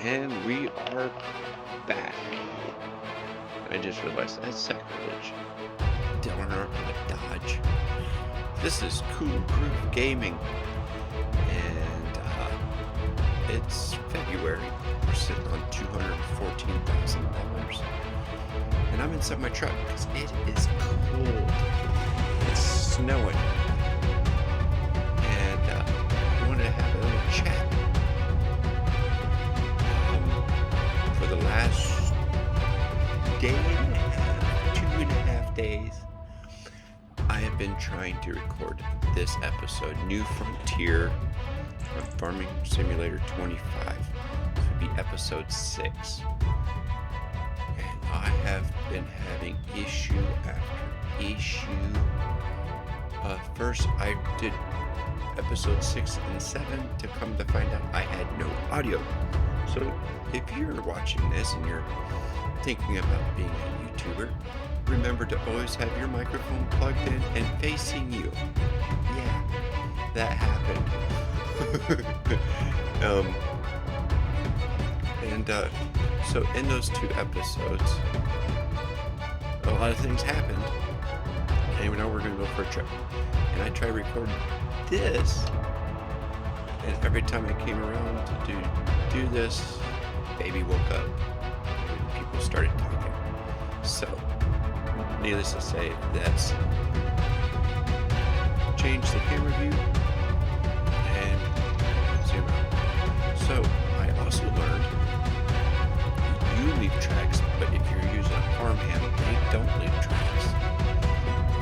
And we are back. I just realized that's sacrilege. Dylan with Dodge. This is Cool Groove Gaming. And it's February. We're sitting on $214,000. And I'm inside my truck because it is cold. It's snowing. And I wanted to have a little chat. For the last day and a half, 2.5 days, I have been trying to record this episode, New Frontier of Farming Simulator 25. This will be episode 6. And I have been having issue after issue. First, I did episode 6 and 7 to come to find out I had no audio. So if you're watching this and you're thinking about being a YouTuber, remember to always have your microphone plugged in and facing you. Yeah, that happened. So in those 2 episodes, a lot of things happened. And now we're going to go for a trip. And I tried recording this, and every time I came around to do this, baby woke up and people started talking. So, needless to say, that's changed the camera view and zoom out. So, I also learned you leave tracks, but if you're using a farmhand, they don't leave tracks.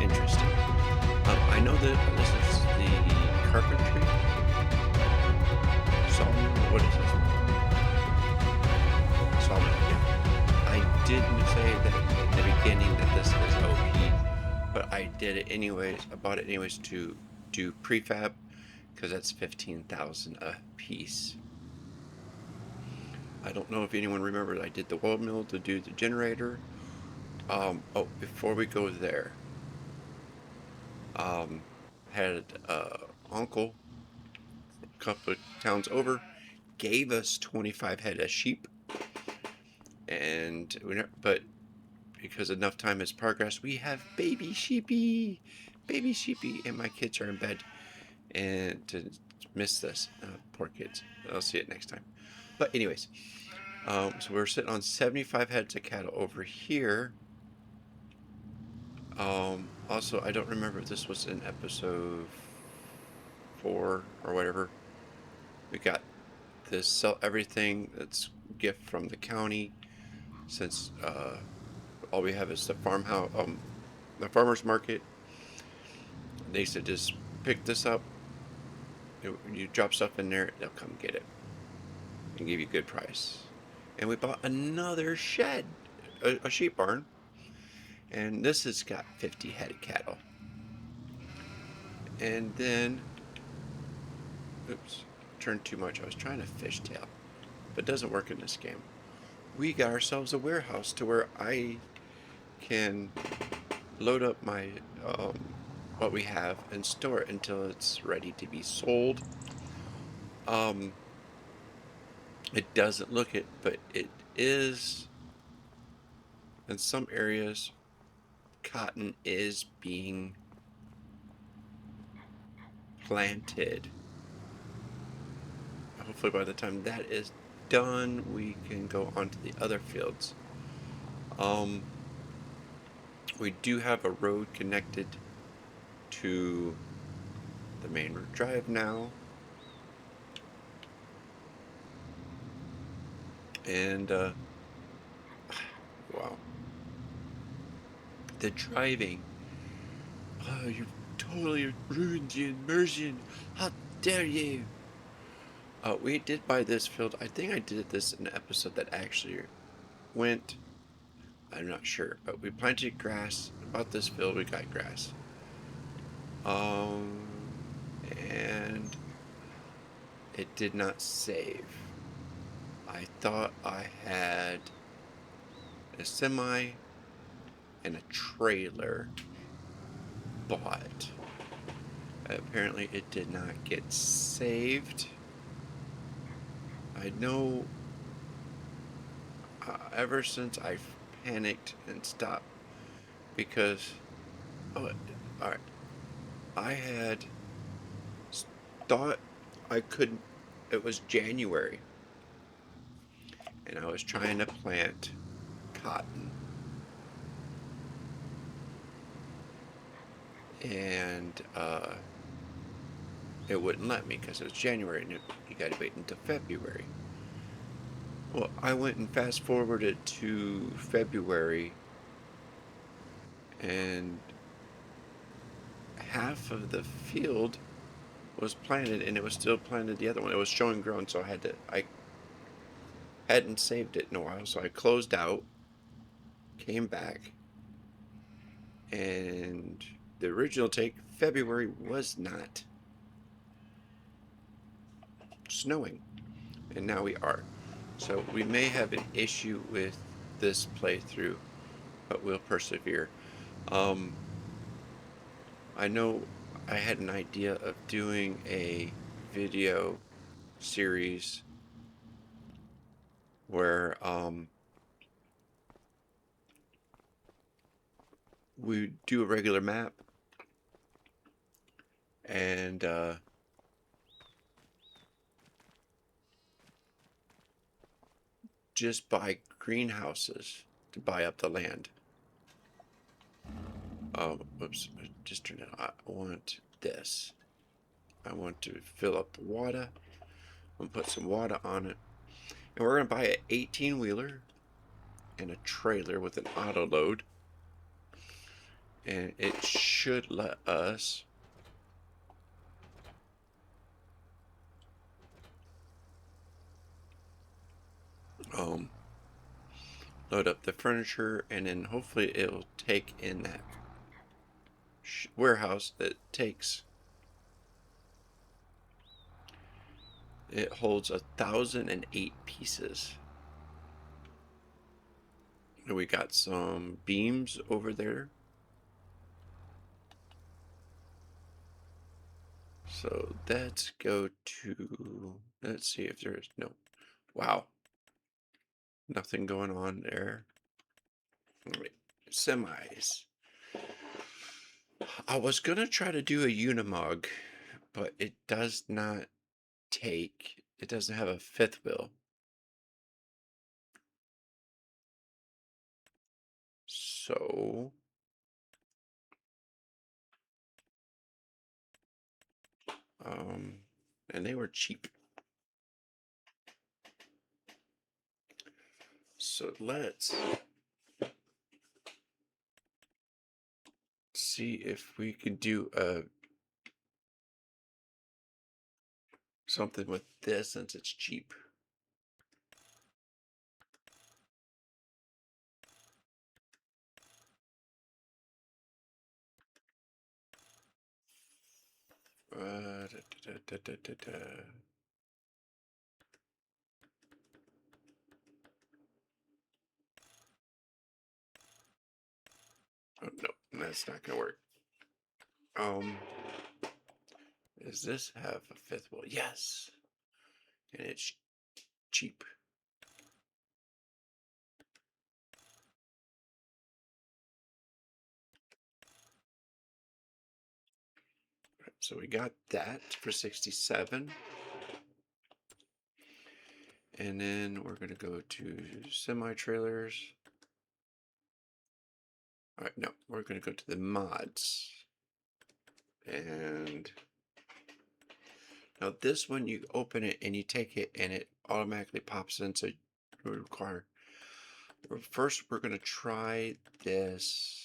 Interesting. I know that this is the carpentry sawmill. What is this? Sawmill, yeah. I didn't say that in the beginning that this is OP, but I did it anyways. I bought it anyways to do prefab because that's $15,000 a piece. I don't know if anyone remembers I did the oil mill to do the generator. Before we go there, had uncle a couple of towns over gave us 25 head of sheep, and but because enough time has progressed, we have baby sheepy, and my kids are in bed and to miss this. Poor kids. I'll see it next time. But anyways, so we're sitting on 75 heads of cattle over here. Also, I don't remember if this was in episode 4 or whatever. We got this sell everything that's gift from the county, since all we have is the farmhouse, the farmer's market. They said just pick this up. You drop stuff in there, they'll come get it and give you a good price. And we bought another shed, a sheep barn. And this has got 50 head of cattle. And then, oops, turned too much. I was trying to fishtail, but it doesn't work in this game. We got ourselves a warehouse to where I can load up my what we have and store it until it's ready to be sold. It doesn't look it, but it is. In some areas, cotton is being planted. Hopefully by the time that is done, we can go on to the other fields. We do have a road connected to the main road drive now. And, wow. The driving. Oh, you totally ruined the immersion. How dare you? We did buy this field. I think I did this in an episode that actually went. I'm not sure, but we planted grass. About this field, we got grass. And it did not save. I thought I had a semi and a trailer bought. Apparently it did not get saved. I know ever since I panicked and stopped because, oh, all right, I had thought I couldn't. It was January, and I was trying to plant cotton, and it wouldn't let me because it was January, and you got to wait until February. Well, I went and fast forwarded to February, and half of the field was planted, and it was still planted the other one. It was showing grown, so I hadn't saved it in a while, so I closed out, came back, and the original take, February, was not snowing, and now we are. So we may have an issue with this playthrough, but we'll persevere. I know I had an idea of doing a video series where we do a regular map and just buy greenhouses to buy up the land. Oops, just turn it on. I want this. I want to fill up the water. I'm gonna put some water on it. And we're gonna buy an 18-wheeler and a trailer with an auto load. And it should let us load up the furniture, and then hopefully it'll take in that warehouse that takes. It holds 1,008 pieces. And we got some beams over there. So let's go to, let's see if there's, no. Wow. Nothing going on there. All right. Semis. I was going to try to do a Unimog, but it does not take, it doesn't have a fifth wheel. So and they were cheap. So let's see if we can do something with this since it's cheap. Oh no, that's not gonna work. Does this have a fifth wheel? Yes, and it's cheap. So we got that for 67. And then we're going to go to semi-trailers. All right, no, we're going to go to the mods. And now this one, you open it and you take it and it automatically pops in. So we require, first we're going to try this.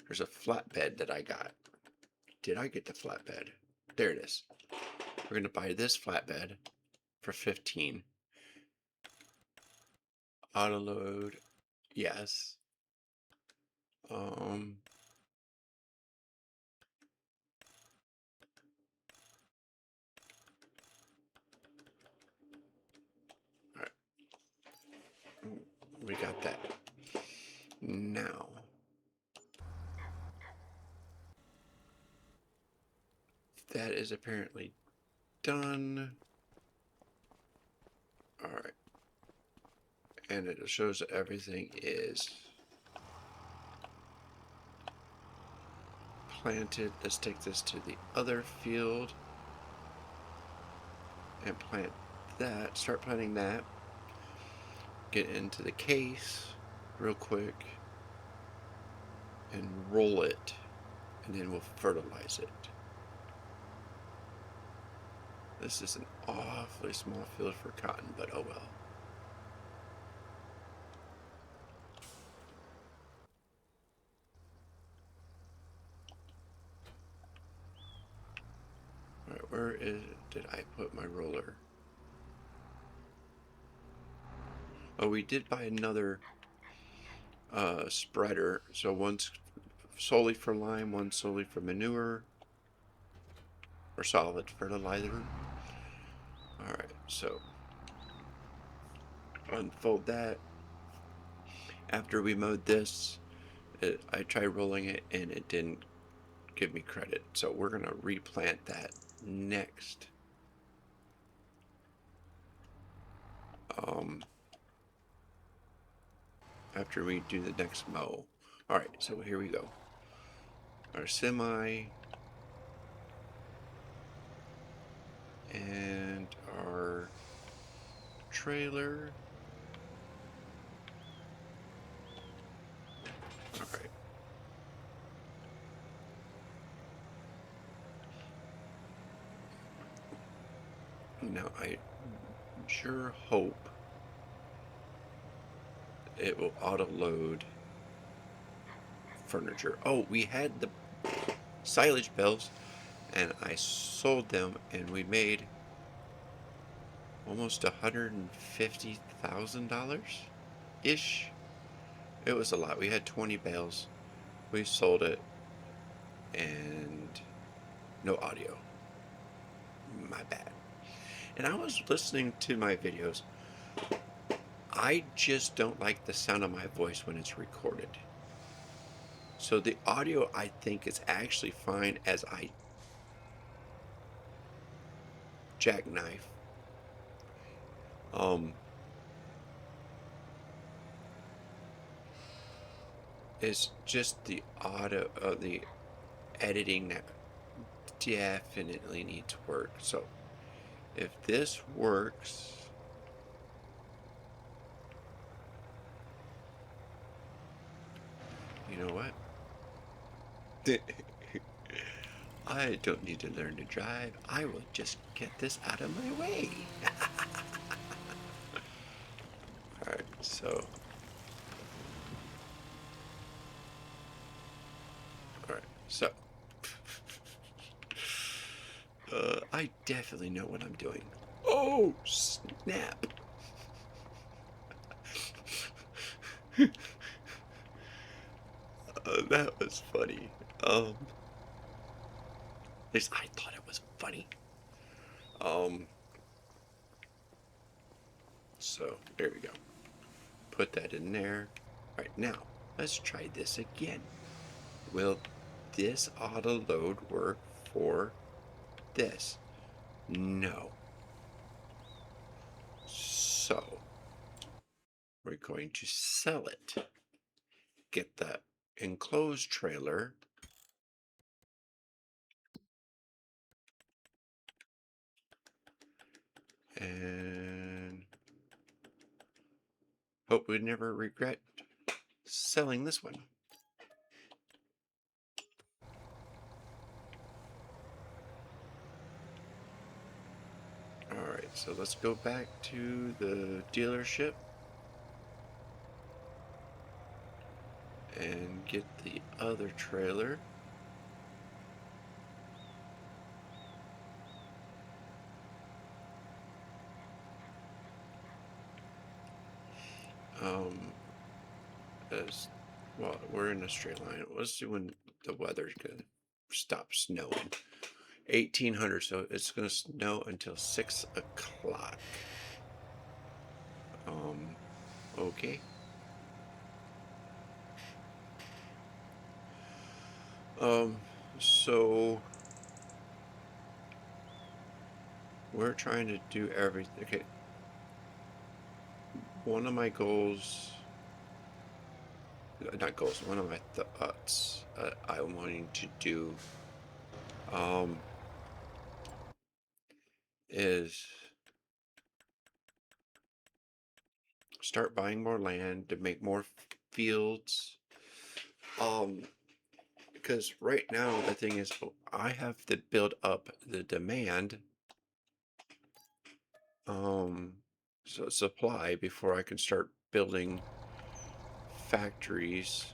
There's a flatbed that I got. Did I get the flatbed? There it is. We're going to buy this flatbed for 15. Auto load, yes. We got that. Now, that is apparently done. All right. and it shows that everything is planted. Let's take this to the other field and plant that. Start planting that. Get into the case real quick and roll it, and then we'll fertilize it. This is an awfully small field for cotton, but oh well. Alright, where did I put my roller? Oh, we did buy another spreader. So one's solely for lime, one's solely for manure or solid fertilizer. Alright, so unfold that. After we mowed this, I tried rolling it and it didn't give me credit. So we're going to replant that next. After we do the next mow. Alright, so here we go. Our semi and our trailer. Alright. Now I sure hope it will auto load furniture. Oh, we had the silage bales and I sold them and we made almost $150,000 ish. It was a lot. We had 20 bales. We sold it and no audio. My bad. And I was listening to my videos. I just don't like the sound of my voice when it's recorded. So the audio, I think, is actually fine as I jackknife. It's just the audio of the editing that definitely needs work. So if this works, you know what? I don't need to learn to drive. I will just get this out of my way. Alright, so. Alright, so. I definitely know what I'm doing. Oh, snap. That was funny. At least I thought it was funny. So there we go. Put that in there. All right, now let's try this again. Will this auto load work for this? No. So we're going to sell it. Get that enclosed trailer. And hope we never regret selling this one. Alright, so let's go back to the dealership and get the other trailer. As well, we're in a straight line. Let's see when the weather's gonna stop snowing. 1800, so it's gonna snow until 6 o'clock. Okay. So we're trying to do everything. Okay. one of my goals, not goals, one of my thoughts I'm wanting to do is start buying more land to make more fields. Because right now the thing is, I have to build up the demand, so supply before I can start building factories.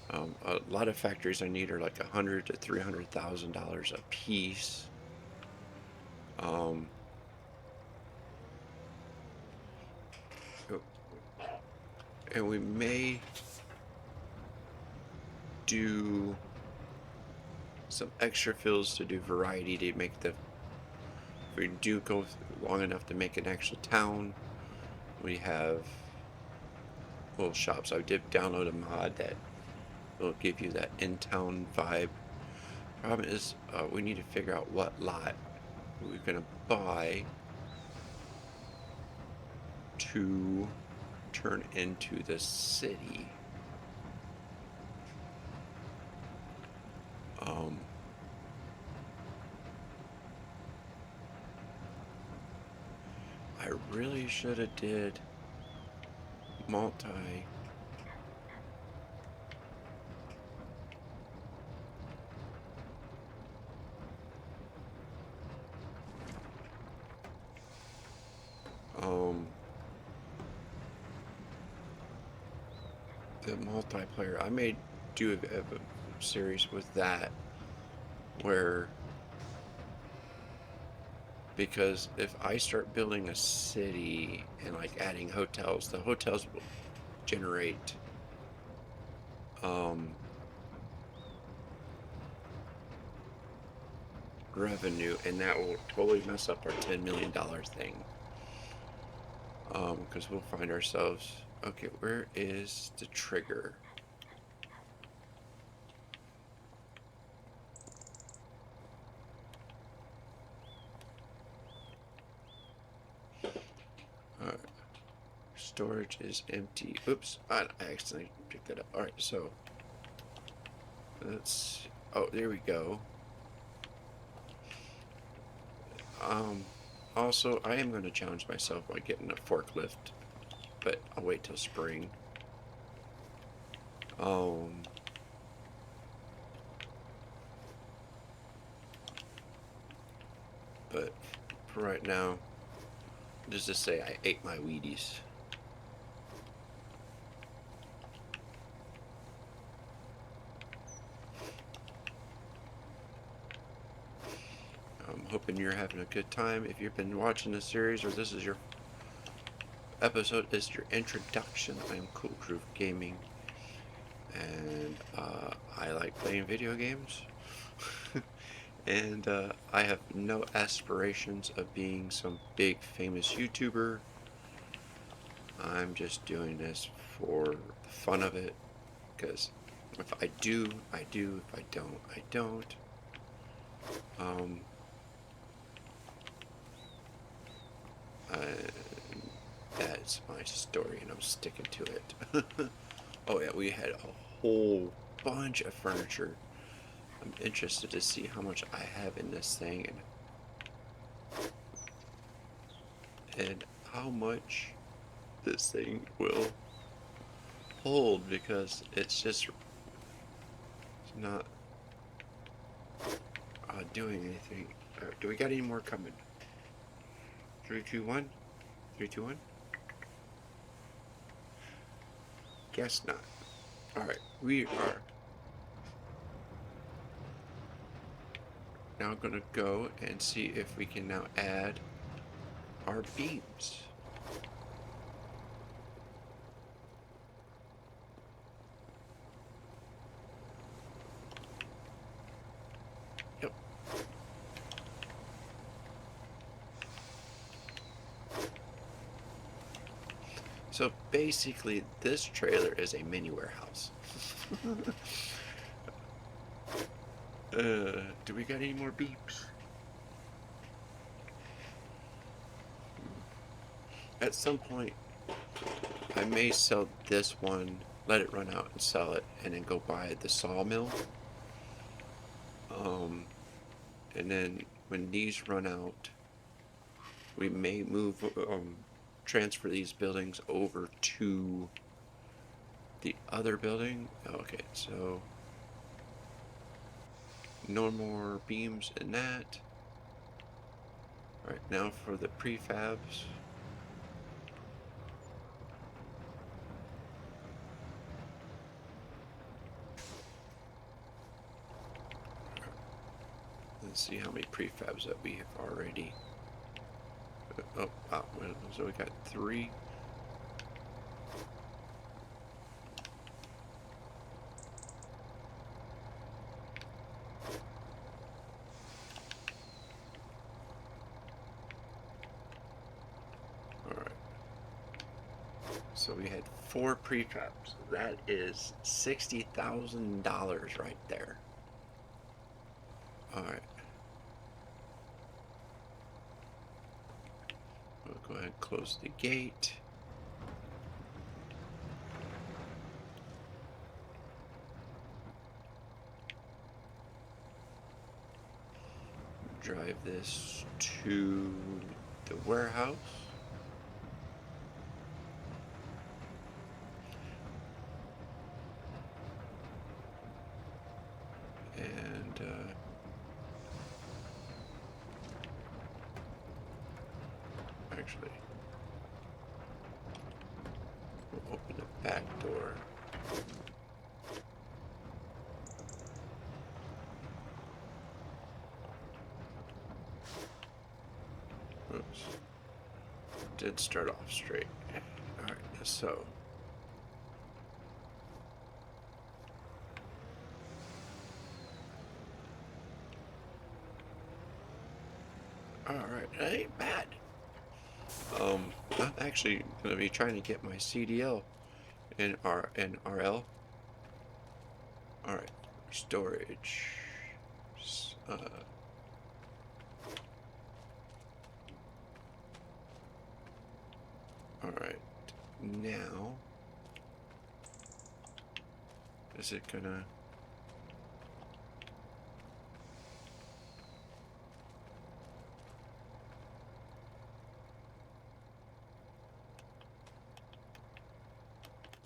A lot of factories I need are like $100,000 to $300,000 a piece. Um, and we may do some extra fills to do variety to make the, if we do go long enough to make an actual town, we have little shops. I did download a mod that will give you that in-town vibe. Problem is, we need to figure out what lot we're gonna buy to turn into the city. I really should have did multi. The multiplayer. I may do a series with that where, because if I start building a city and like adding hotels, the hotels will generate revenue, and that will totally mess up our $10 million thing. Because we'll find ourselves, okay, where is the trigger? Storage is empty. Oops, I accidentally picked that up. All right, so let's, oh, there we go. Also, I am going to challenge myself by getting a forklift, but I'll wait till spring. But for right now, let's just say I ate my Wheaties. I'm hoping you're having a good time. If you've been watching this series, or this is your episode, is your introduction, I am Cool Groove Gaming, and I like playing video games. And I have no aspirations of being some big famous YouTuber. I'm just doing this for the fun of it, because if I do, I do. If I don't, I don't. That's my story, and I'm sticking to it. Oh yeah, we had a whole bunch of furniture. I'm interested to see how much I have in this thing, and how much this thing will hold, because it's just not doing anything. Do we got any more coming? 3, 2, 1. 3, 2, 1. Guess not. All right, we are now gonna go and see if we can now add our beams. Yep. So basically, this trailer is a mini warehouse. Do we got any more beeps? At some point, I may sell this one, let it run out and sell it, and then go buy the sawmill. And then when these run out, we may move, transfer these buildings over to the other building. Okay, so no more beams in that. All right, now for the prefabs. Let's see how many prefabs that we have already. Oh, wow. So we got 3. All right. So we had 4 prefabs. That is $60,000 right there. All right. We'll go ahead and close the gate. Drive this to the warehouse. And actually, we'll open the back door. Oops. Did start off straight. All right, so all right, that ain't bad. I'm actually gonna be trying to get my CDL in RL. All right, storage. All right, now is it gonna?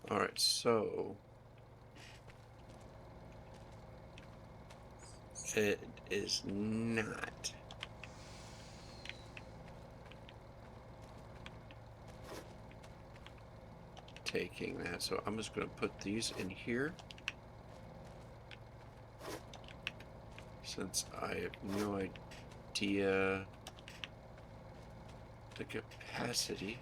All right, so it is not. Taking that, so I'm just going to put these in here since I have no idea the capacity.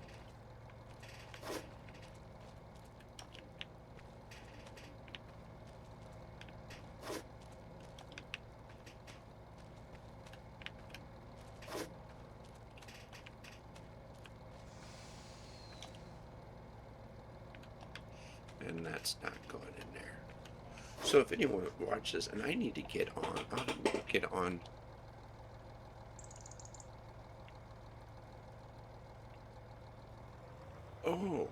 And that's not going in there. So if anyone watches, and I need to get on, I'll get on. Oh.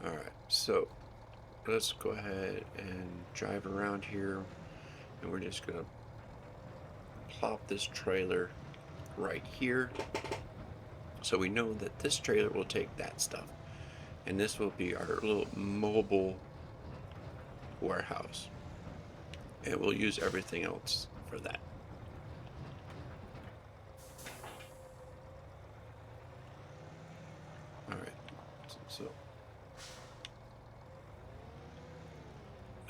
All right, so let's go ahead and drive around here, and we're just gonna plop this trailer right here. So we know that this trailer will take that stuff. And this will be our little mobile warehouse. And we'll use everything else for that. All right. So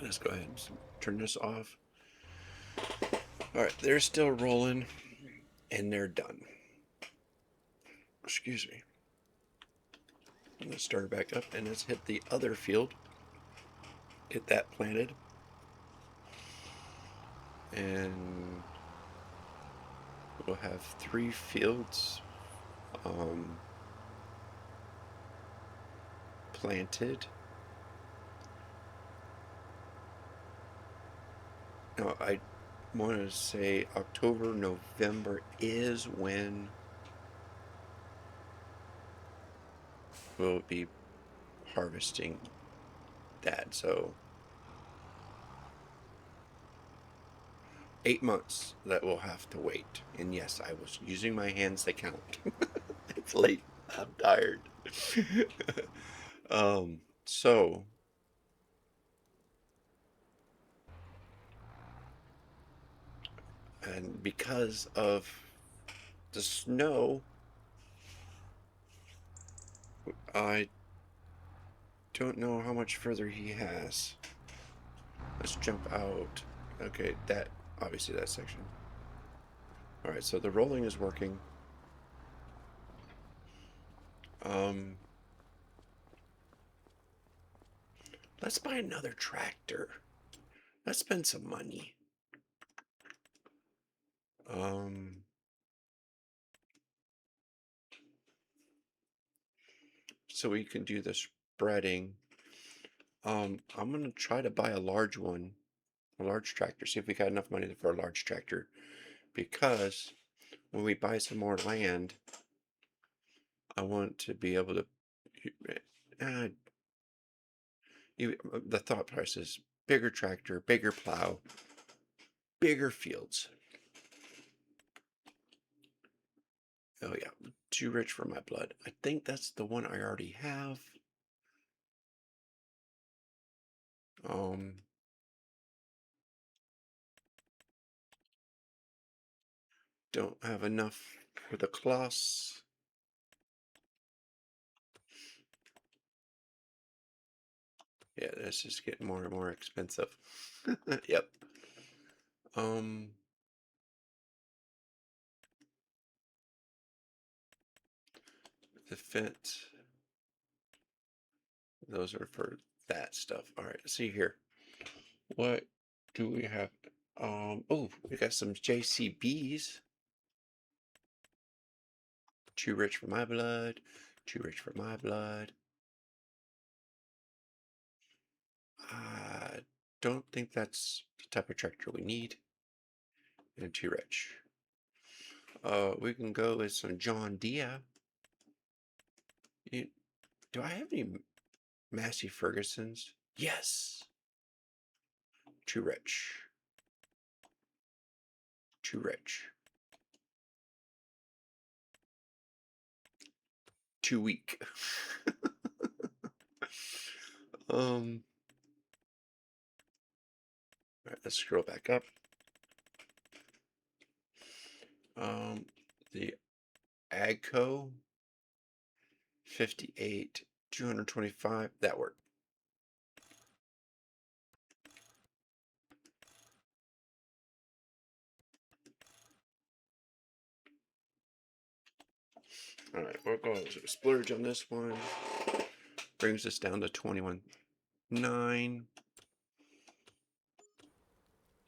let's go ahead and turn this off. All right. They're still rolling and they're done. Excuse me. Let's start back up and let's hit the other field. Get that planted. And we'll have 3 fields planted. Now, I want to say October, November is when we'll be harvesting that. So 8 months that we'll have to wait. And yes, I was using my hands to count. It's late. I'm tired. So and because of the snow, I don't know how much further he has. Let's jump out. Okay, that obviously that section. All right, so the rolling is working. Let's buy another tractor. Let's spend some money. So we can do the spreading. I'm gonna try to buy a large one, a large tractor. See if we got enough money for a large tractor, because when we buy some more land, I want to be able to. Uh, the thought process is bigger tractor, bigger plow, bigger fields. Oh yeah, too rich for my blood. I think that's the one I already have. Don't have enough for the cloths. Yeah, this is getting more and more expensive. Yep. The fence. Those are for that stuff. All right, see here. What do we have? Oh, we got some JCBs. Too rich for my blood. Too rich for my blood. I don't think that's the type of tractor we need. And too rich. We can go with some John Deere. Do I have any Massey Fergusons? Yes. Too rich. Too rich. Too weak. All right, let's scroll back up. The Agco 58 225, that worked. All right, we're going to splurge on this one. Brings us down to 21.9.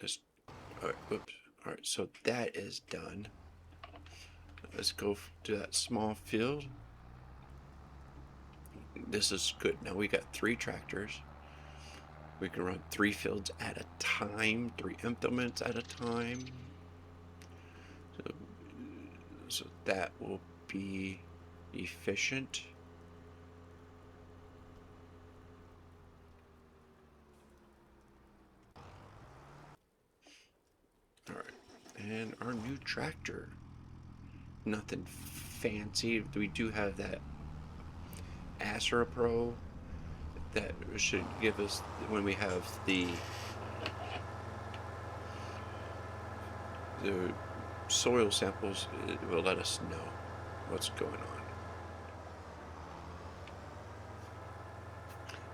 Just all right. Whoops. All right, so that is done. Let's go to that small field. This is good. Now we got 3 tractors. We can run 3 fields at a time, 3 implements at a time. So that will be efficient. All right, and our new tractor. Nothing fancy. We do have that Acera Pro that should give us, when we have the soil samples, it will let us know what's going on.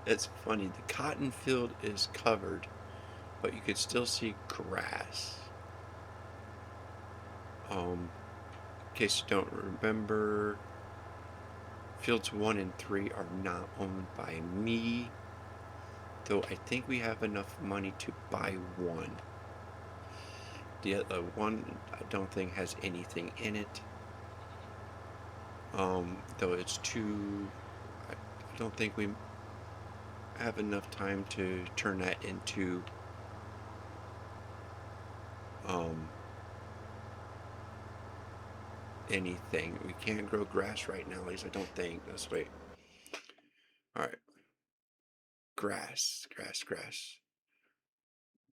It's funny, the cotton field is covered, but you could still see grass. In case you don't remember, fields 1 and 3 are not owned by me, though I think we have enough money to buy one. The other one I don't think has anything in it. Though it's too, I don't think we have enough time to turn that into anything. We can't grow grass right now, at least I don't think. Let's wait. All right. Grass, grass, grass.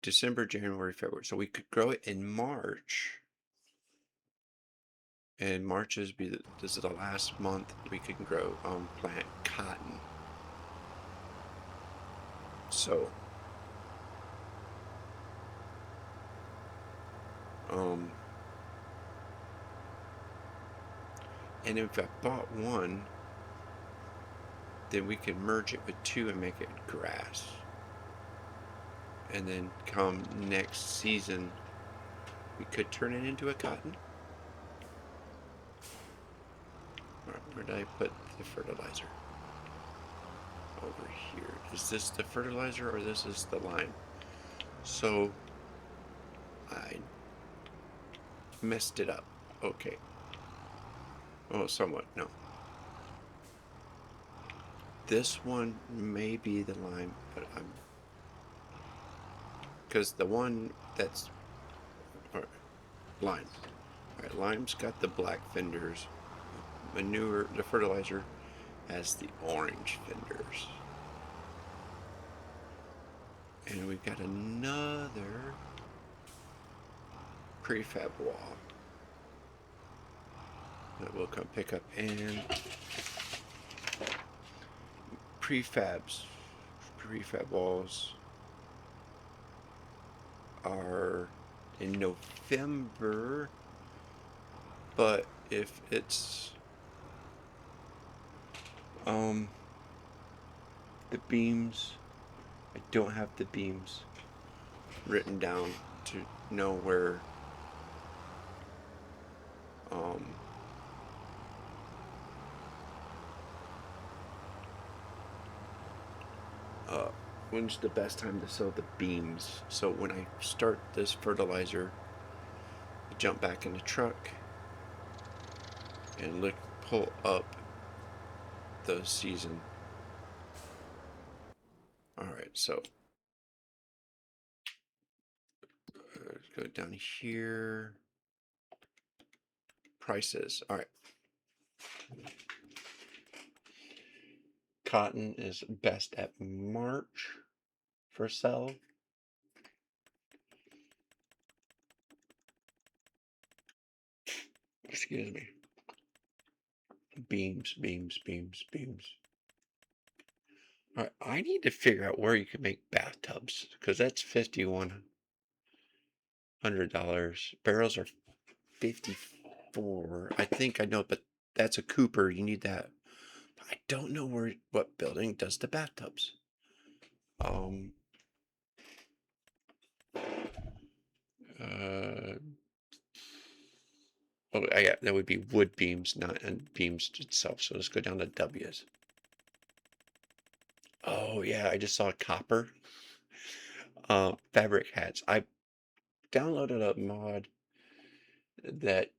December, January, February. So we could grow it in March. And March this is the last month we can grow plant cotton. So and if I bought one, then we could merge it with two and make it grass. And then come next season, we could turn it into a cotton. All right, where did I put the fertilizer? Over here. Is this the fertilizer or this is the lime? So I messed it up. Okay. Oh, somewhat. No. This one may be the lime, but because the one that's lime. All right, lime's got the black fenders. Manure, the fertilizer has the orange fenders. And we've got another prefab wall that we'll come pick up. And prefab walls are in November, but if it's the beams, I don't have the beams written down to know where when's the best time to sell the beams. So when I start this fertilizer, I jump back in the truck and pull up the season. All right, so let's go down here. Prices. All right. Cotton is best at March for sell. Excuse me. Beams. All right, I need to figure out where you can make bathtubs because that's $5,100. Barrels are $54. I think I know, but that's a Cooper. You need that. I don't know what building does the bathtubs. Yeah, that would be wood beams, not and beams itself. So let's go down to W's. Oh yeah, I just saw copper. Fabric hats. I downloaded a mod that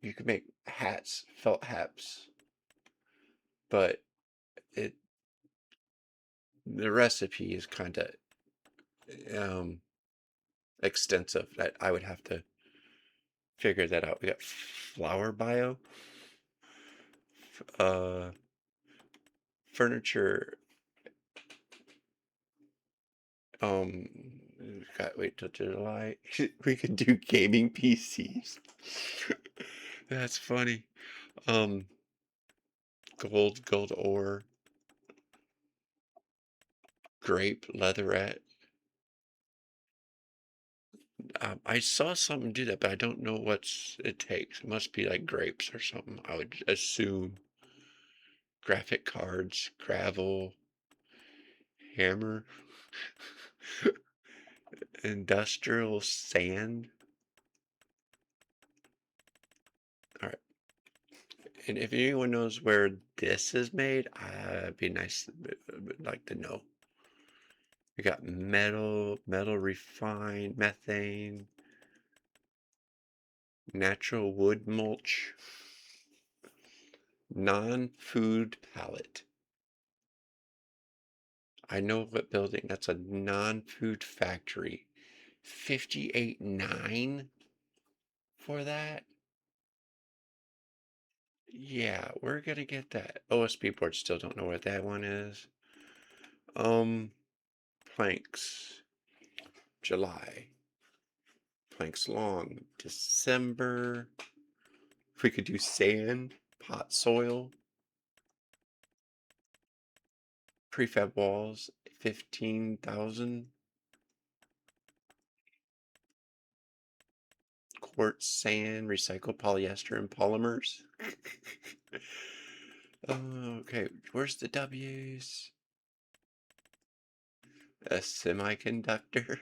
you can make hats, felt hats, but the recipe is kind of extensive. That I would have to figure that out. We got Flower Bio, furniture. Wait till July. We could do gaming PCs. That's funny. Gold ore, grape, leatherette. I saw something do that, but I don't know what it takes. It must be like grapes or something. I would assume. Graphic cards, gravel, hammer, industrial sand. All right. And if anyone knows where this is made, it'd be nice. I'd like to know. We got metal refined, methane, natural wood mulch, non-food pallet. I know what building. That's a non-food factory. 58.9 for that. Yeah, we're gonna get that. OSB board, still don't know what that one is. Um, planks, July. Planks long, December. If we could do sand, pot soil, prefab walls, 15,000. Quartz, sand, recycled polyester, and polymers. Okay, where's the W's? A semiconductor,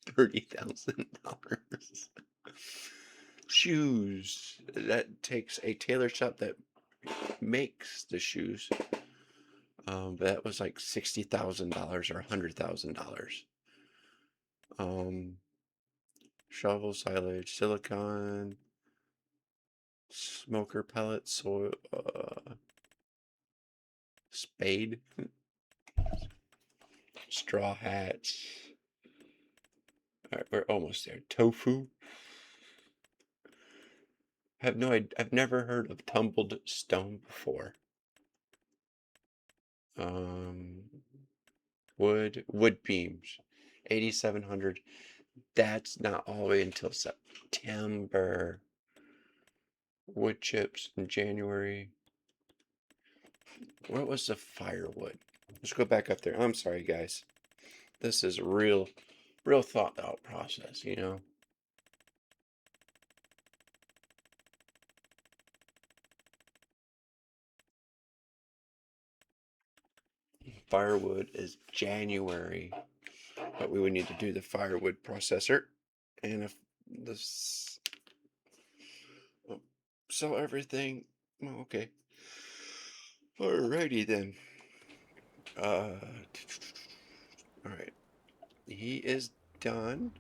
$30,000. Shoes. That takes a tailor shop that makes the shoes. That was like $60,000 or $100,000. Shovel, silage, silicon, smoker pellet, soil, spade, straw hats. All right, we're almost there. Tofu. I've never heard of tumbled stone before. Um, wood beams, 8,700. That's not all the way until September. Wood chips in January. What was the firewood? Let's go back up there. I'm sorry, guys. This is a real thought out process, you know? Firewood is January, but we would need to do the firewood processor. And if this, oh, sell everything, well, okay. Alrighty then. All right. He is done.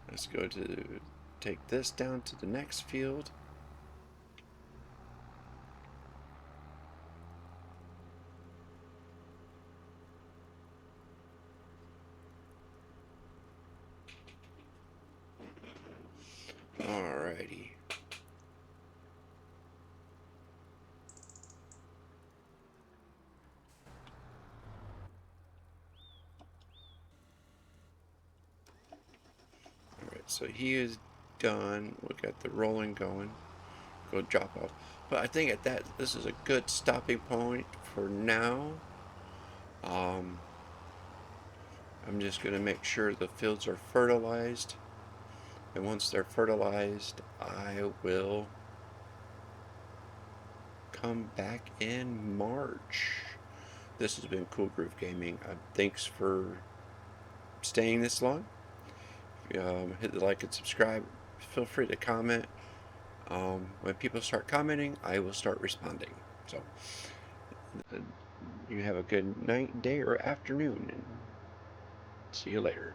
Let's go to take this down to the next field. Alrighty. Alright, so he is done. We got the rolling going. Go drop off. But I think this is a good stopping point for now. I'm just going to make sure the fields are fertilized. And once they're fertilized, I will come back in March. This has been Cool Groove Gaming. Thanks for staying this long. Hit the like and subscribe. Feel free to comment. When people start commenting, I will start responding. So, you have a good night, day, or afternoon, and see you later.